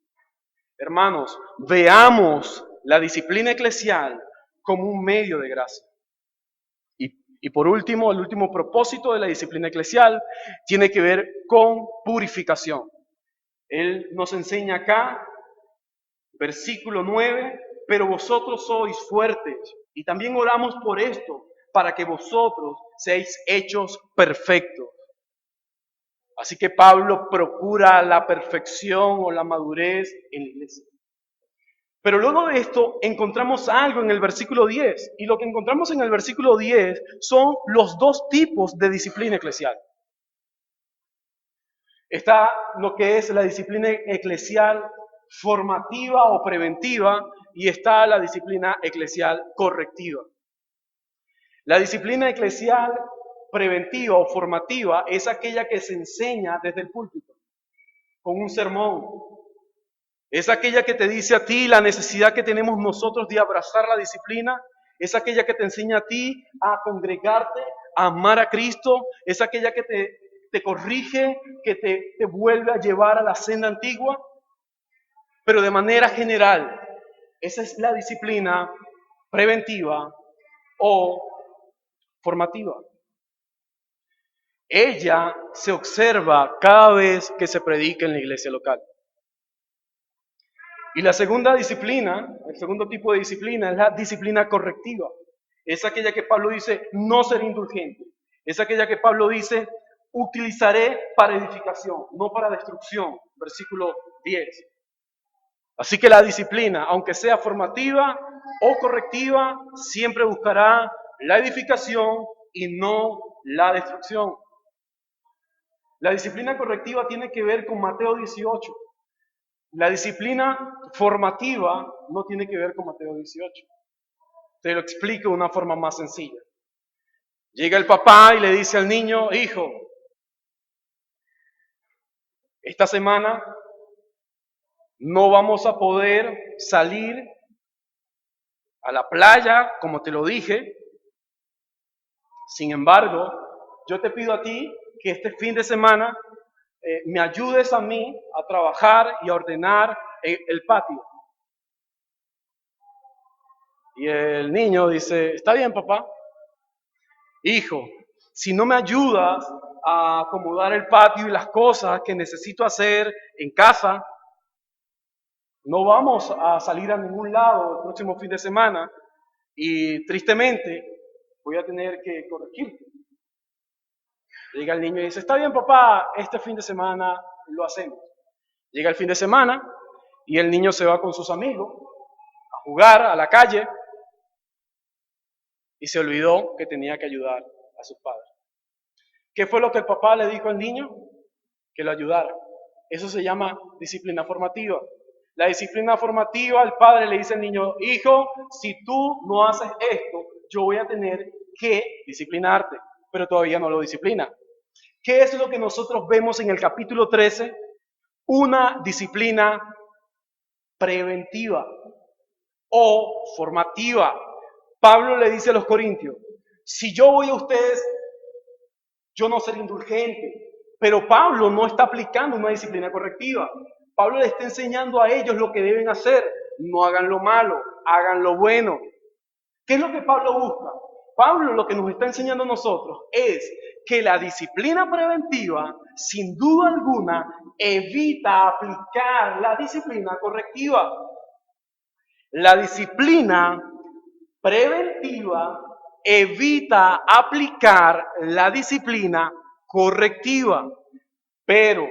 A: Hermanos, veamos la disciplina eclesial como un medio de gracia. Y por último, el último propósito de la disciplina eclesial tiene que ver con purificación. Él nos enseña acá, versículo 9, pero vosotros sois fuertes. Y también oramos por esto, para que vosotros seáis hechos perfectos. Así que Pablo procura la perfección o la madurez en la iglesia. Pero luego de esto encontramos algo en el versículo 10. Y lo que encontramos en el versículo 10 son los 2 tipos de disciplina eclesial. Está lo que es la disciplina eclesial formativa o preventiva y está la disciplina eclesial correctiva. La disciplina eclesial preventiva o formativa es aquella que se enseña desde el púlpito, con un sermón. Es aquella que te dice a ti la necesidad que tenemos nosotros de abrazar la disciplina. Es aquella que te enseña a ti a congregarte, a amar a Cristo. Es aquella que te corrige, que te vuelve a llevar a la senda antigua. Pero de manera general, esa es la disciplina preventiva o formativa. Ella se observa cada vez que se predica en la iglesia local. Y la segunda disciplina, el segundo tipo de disciplina es la disciplina correctiva. Es aquella que Pablo dice, no ser indulgente. Es aquella que Pablo dice, utilizaré para edificación, no para destrucción. Versículo 10. Así que la disciplina, aunque sea formativa o correctiva, siempre buscará la edificación y no la destrucción. La disciplina correctiva tiene que ver con Mateo 18. La disciplina formativa no tiene que ver con Mateo 18. Te lo explico de una forma más sencilla. Llega el papá y le dice al niño, hijo, esta semana no vamos a poder salir a la playa, como te lo dije. Sin embargo, yo te pido a ti que este fin de semana me ayudes a mí a trabajar y a ordenar el patio. Y el niño dice, está bien, papá. Hijo, si no me ayudas a acomodar el patio y las cosas que necesito hacer en casa, no vamos a salir a ningún lado el próximo fin de semana y tristemente voy a tener que corregirte. Llega el niño y dice, está bien, papá, este fin de semana lo hacemos. Llega el fin de semana y el niño se va con sus amigos a jugar a la calle y se olvidó que tenía que ayudar a sus padres. ¿Qué fue lo que el papá le dijo al niño? Que lo ayudara. Eso se llama disciplina formativa. La disciplina formativa, el padre le dice al niño, hijo, si tú no haces esto, yo voy a tener que disciplinarte, pero todavía no lo disciplina. ¿Qué es lo que nosotros vemos en el capítulo 13? Una disciplina preventiva o formativa. Pablo le dice a los corintios, si yo voy a ustedes, yo no seré indulgente. Pero Pablo no está aplicando una disciplina correctiva. Pablo le está enseñando a ellos lo que deben hacer. No hagan lo malo, hagan lo bueno. ¿Qué es lo que Pablo busca? Pablo lo que nos está enseñando a nosotros es que la disciplina preventiva, sin duda alguna, evita aplicar la disciplina correctiva. La disciplina preventiva evita aplicar la disciplina correctiva. Pero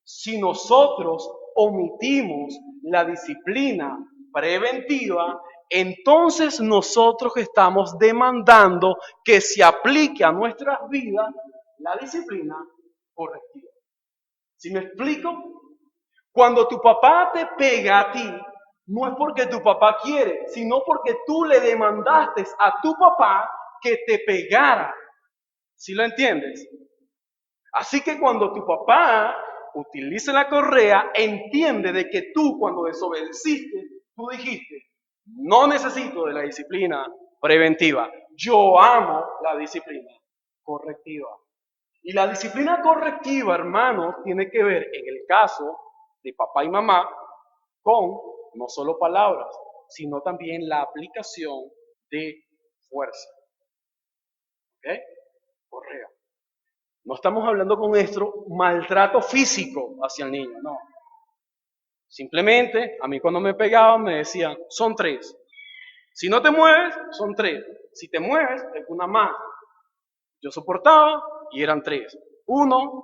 A: si nosotros omitimos la disciplina preventiva, entonces nosotros estamos demandando que se aplique a nuestras vidas la disciplina correctiva. ¿Sí me explico? Cuando tu papá te pega a ti, no es porque tu papá quiere, sino porque tú le demandaste a tu papá que te pegara. ¿Sí lo entiendes? Así que cuando tu papá utilice la correa, entiende de que tú cuando desobedeciste, tú dijiste, no necesito de la disciplina preventiva, yo amo la disciplina correctiva. Y la disciplina correctiva, hermanos, tiene que ver, en el caso de papá y mamá, con no solo palabras, sino también la aplicación de fuerza. ¿Ok? Correa. No estamos hablando con esto maltrato físico hacia el niño, no. Simplemente, a mí cuando me pegaban me decían, son 3. Si no te mueves, son 3. Si te mueves, es una más. Yo soportaba y eran 3. 1,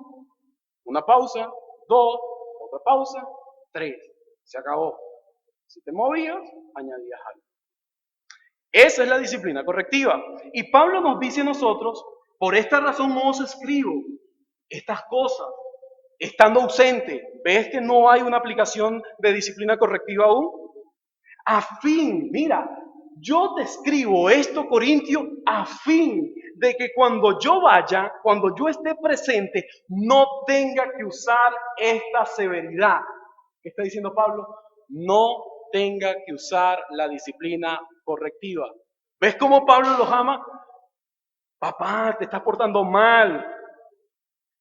A: una pausa, 2, otra pausa, 3. Se acabó. Si te movías, añadías algo. Esa es la disciplina correctiva. Y Pablo nos dice a nosotros, por esta razón no os escribo estas cosas, estando ausente. ¿Ves que no hay una aplicación de disciplina correctiva aún? A fin, mira, yo te escribo esto, Corintio, a fin de que cuando yo vaya, cuando yo esté presente, no tenga que usar esta severidad. ¿Qué está diciendo Pablo? No tenga que usar la disciplina correctiva. ¿Ves cómo Pablo los ama? Papá, te estás portando mal,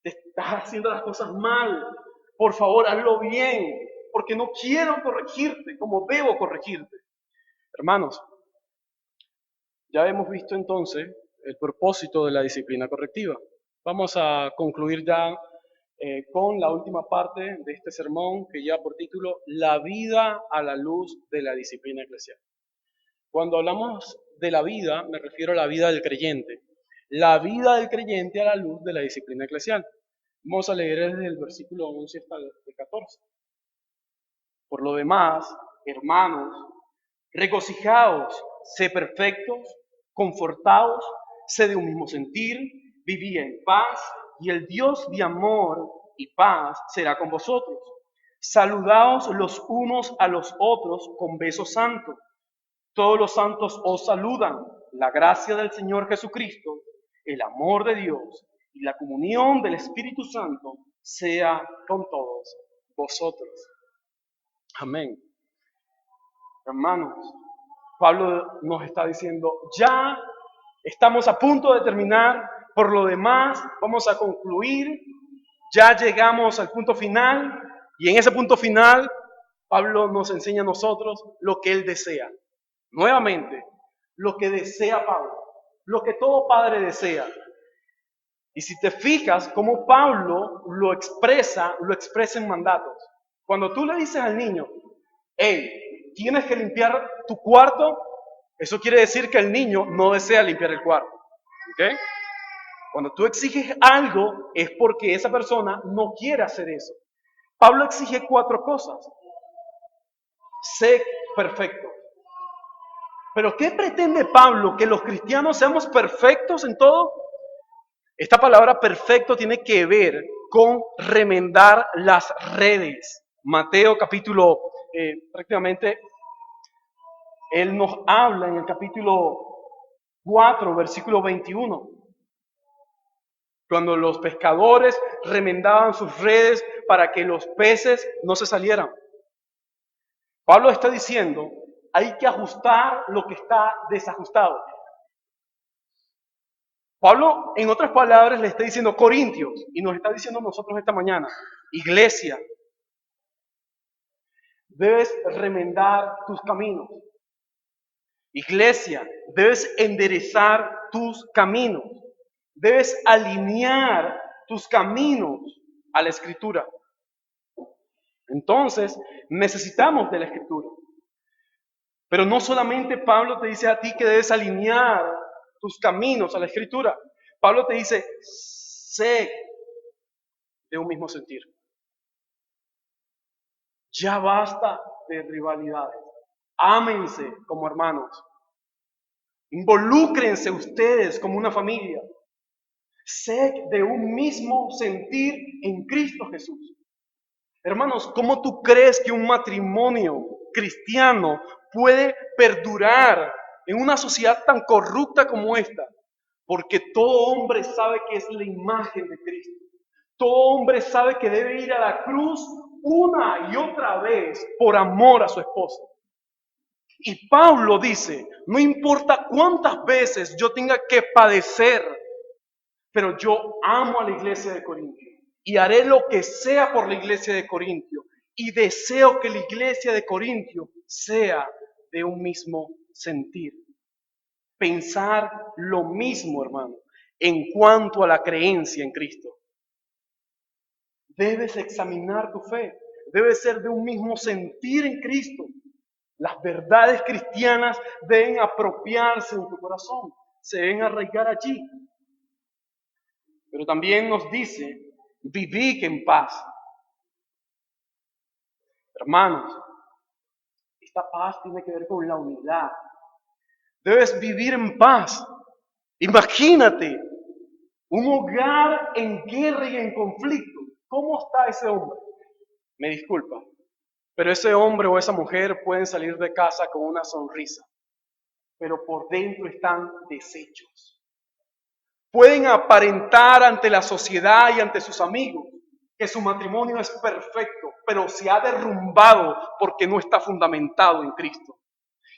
A: te estás haciendo las cosas mal. Por favor, hazlo bien, porque no quiero corregirte como debo corregirte. Hermanos, ya hemos visto entonces el propósito de la disciplina correctiva. Vamos a concluir ya con la última parte de este sermón que lleva por título La vida a la luz de la disciplina eclesial. Cuando hablamos de la vida, me refiero a la vida del creyente. La vida del creyente a la luz de la disciplina eclesial. Vamos a leer desde el versículo 11 hasta el 14. Por lo demás, hermanos, regocijaos, sé perfectos, confortaos, sé de un mismo sentir, viví en paz, y el Dios de amor y paz será con vosotros. Saludaos los unos a los otros con beso santo. Todos los santos os saludan. La gracia del Señor Jesucristo, el amor de Dios y la comunión del Espíritu Santo sea con todos vosotros. Amén. Hermanos, Pablo nos está diciendo, ya estamos a punto de terminar, por lo demás vamos a concluir, ya llegamos al punto final, y en ese punto final Pablo nos enseña a nosotros lo que él desea. Nuevamente, lo que desea Pablo, lo que todo padre desea. Y si te fijas cómo Pablo lo expresa en mandatos. Cuando tú le dices al niño, hey, tienes que limpiar tu cuarto, eso quiere decir que el niño no desea limpiar el cuarto. ¿Ok? Cuando tú exiges algo es porque esa persona no quiere hacer eso. Pablo exige 4 cosas. Sé perfecto. Pero ¿qué pretende Pablo? ¿Que los cristianos seamos perfectos en todo? Esta palabra perfecto tiene que ver con remendar las redes. Mateo capítulo, prácticamente, él nos habla en el capítulo 4, versículo 21. Cuando los pescadores remendaban sus redes para que los peces no se salieran. Pablo está diciendo, hay que ajustar lo que está desajustado. Pablo, en otras palabras, le está diciendo Corintios, y nos está diciendo nosotros esta mañana, iglesia, debes remendar tus caminos. Iglesia, debes enderezar tus caminos. Debes alinear tus caminos a la Escritura. Entonces, necesitamos de la Escritura. Pero no solamente Pablo te dice a ti que debes alinear tus caminos a la Escritura. Pablo te dice, sé de un mismo sentir. Ya basta de rivalidades. Ámense como hermanos. Involúcrense ustedes como una familia. Sé de un mismo sentir en Cristo Jesús. Hermanos, ¿cómo tú crees que un matrimonio cristiano puede perdurar en una sociedad tan corrupta como esta? Porque todo hombre sabe que es la imagen de Cristo. Todo hombre sabe que debe ir a la cruz una y otra vez por amor a su esposa. Y Pablo dice, no importa cuántas veces yo tenga que padecer, pero yo amo a la iglesia de Corintio y haré lo que sea por la iglesia de Corintio y deseo que la iglesia de Corintio sea de un mismo sentir. Pensar lo mismo, hermano, en cuanto a la creencia en Cristo. Debes examinar tu fe, debes ser de un mismo sentir en Cristo. Las verdades cristianas deben apropiarse en tu corazón, se deben arraigar allí. Pero también nos dice, vivid en paz. Hermanos, esta paz tiene que ver con la unidad. Debes vivir en paz. Imagínate un hogar en guerra y en conflicto. ¿Cómo está ese hombre? Me disculpa, pero ese hombre o esa mujer pueden salir de casa con una sonrisa, pero por dentro están deshechos. Pueden aparentar ante la sociedad y ante sus amigos que su matrimonio es perfecto, pero se ha derrumbado porque no está fundamentado en Cristo.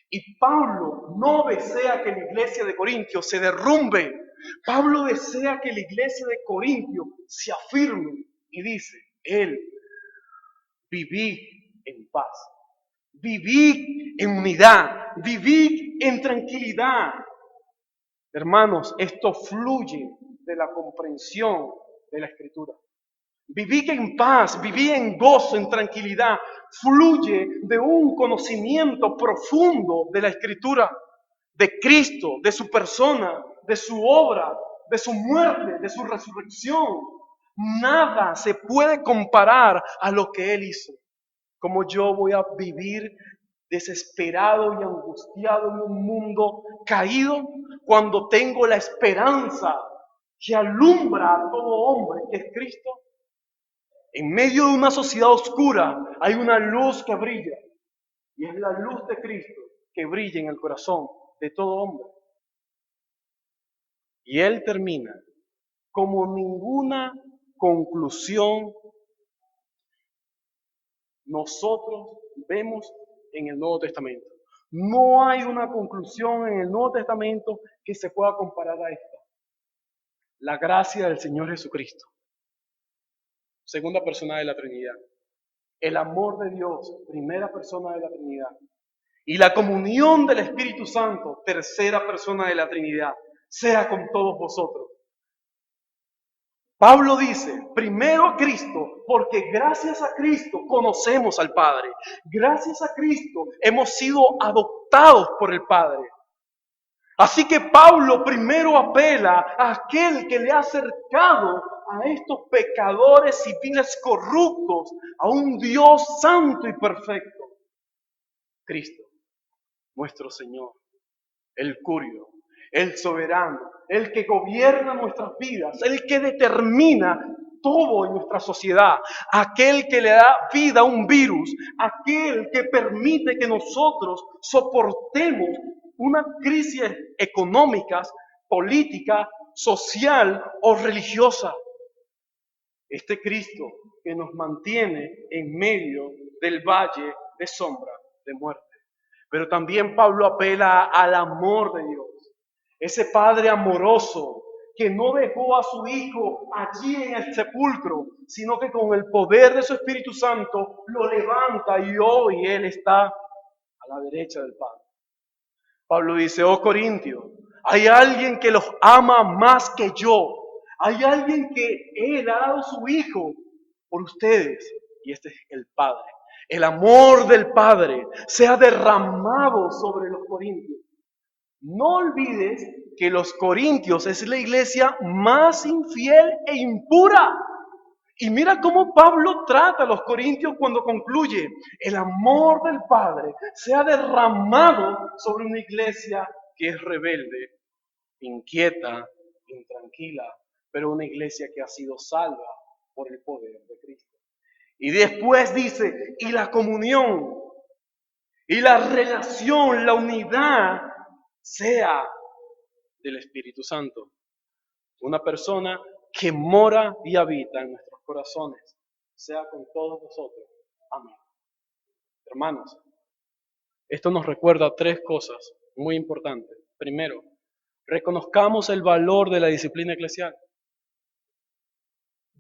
A: Y Pablo no desea que la iglesia de Corintio se derrumbe. Pablo desea que la iglesia de Corintio se afirme y dice, vivid en paz, vivid en unidad, vivid en tranquilidad. Hermanos, esto fluye de la comprensión de la Escritura. Viví en paz, viví en gozo, en tranquilidad. Fluye de un conocimiento profundo de la Escritura, de Cristo, de su persona, de su obra, de su muerte, de su resurrección. Nada se puede comparar a lo que Él hizo. Como yo voy a vivir desesperado y angustiado en un mundo caído cuando tengo la esperanza que alumbra a todo hombre, que es Cristo. En medio de una sociedad oscura hay una luz que brilla, y es la luz de Cristo que brilla en el corazón de todo hombre. Y Él termina como ninguna conclusión nosotros vemos en el Nuevo Testamento. No hay una conclusión en el Nuevo Testamento que se pueda comparar a esta. La gracia del Señor Jesucristo, segunda persona de la Trinidad. El amor de Dios, primera persona de la Trinidad. Y la comunión del Espíritu Santo, tercera persona de la Trinidad, sea con todos vosotros. Pablo dice, primero a Cristo, porque gracias a Cristo conocemos al Padre. Gracias a Cristo hemos sido adoptados por el Padre. Así que Pablo primero apela a aquel que le ha acercado a estos pecadores y viles corruptos, a un Dios santo y perfecto. Cristo, nuestro Señor, el Curio, el soberano, el que gobierna nuestras vidas, el que determina todo en nuestra sociedad, aquel que le da vida a un virus, aquel que permite que nosotros soportemos una crisis económica, política, social o religiosa. Este Cristo que nos mantiene en medio del valle de sombra de muerte. Pero también Pablo apela al amor de Dios. Ese Padre amoroso que no dejó a su Hijo allí en el sepulcro, sino que con el poder de su Espíritu Santo lo levanta y hoy Él está a la derecha del Padre. Pablo dice, oh Corintios, hay alguien que los ama más que yo. Hay alguien que Él ha dado su Hijo por ustedes. Y este es el Padre. El amor del Padre se ha derramado sobre los corintios. No olvides que los corintios es la iglesia más infiel e impura. Y mira cómo Pablo trata a los corintios cuando concluye. El amor del Padre se ha derramado sobre una iglesia que es rebelde, inquieta, intranquila, pero una iglesia que ha sido salva por el poder de Cristo. Y después dice, y la comunión, y la relación, la unidad, sea del Espíritu Santo. Una persona que mora y habita en nuestros corazones, sea con todos nosotros. Amén. Hermanos, esto nos recuerda tres cosas muy importantes. Primero, reconozcamos el valor de la disciplina eclesial.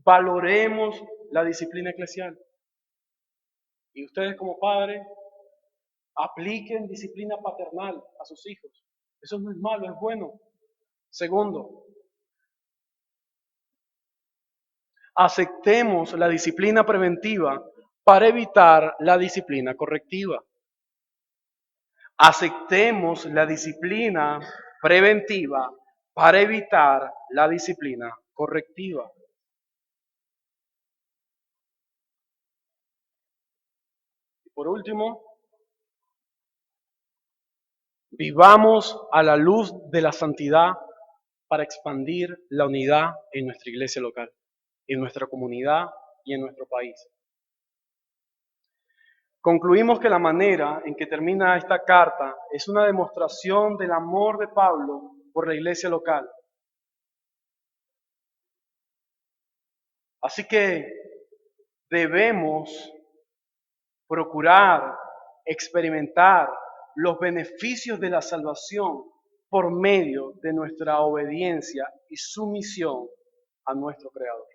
A: Valoremos la disciplina eclesial. Y ustedes como padres, apliquen disciplina paternal a sus hijos. Eso no es malo, es bueno. Segundo, aceptemos la disciplina preventiva para evitar la disciplina correctiva. Aceptemos la disciplina preventiva para evitar la disciplina correctiva. Y por último, vivamos a la luz de la santidad para expandir la unidad en nuestra iglesia local, en nuestra comunidad y en nuestro país. Concluimos que la manera en que termina esta carta es una demostración del amor de Pablo por la iglesia local. Así que debemos procurar experimentar los beneficios de la salvación por medio de nuestra obediencia y sumisión a nuestro Creador.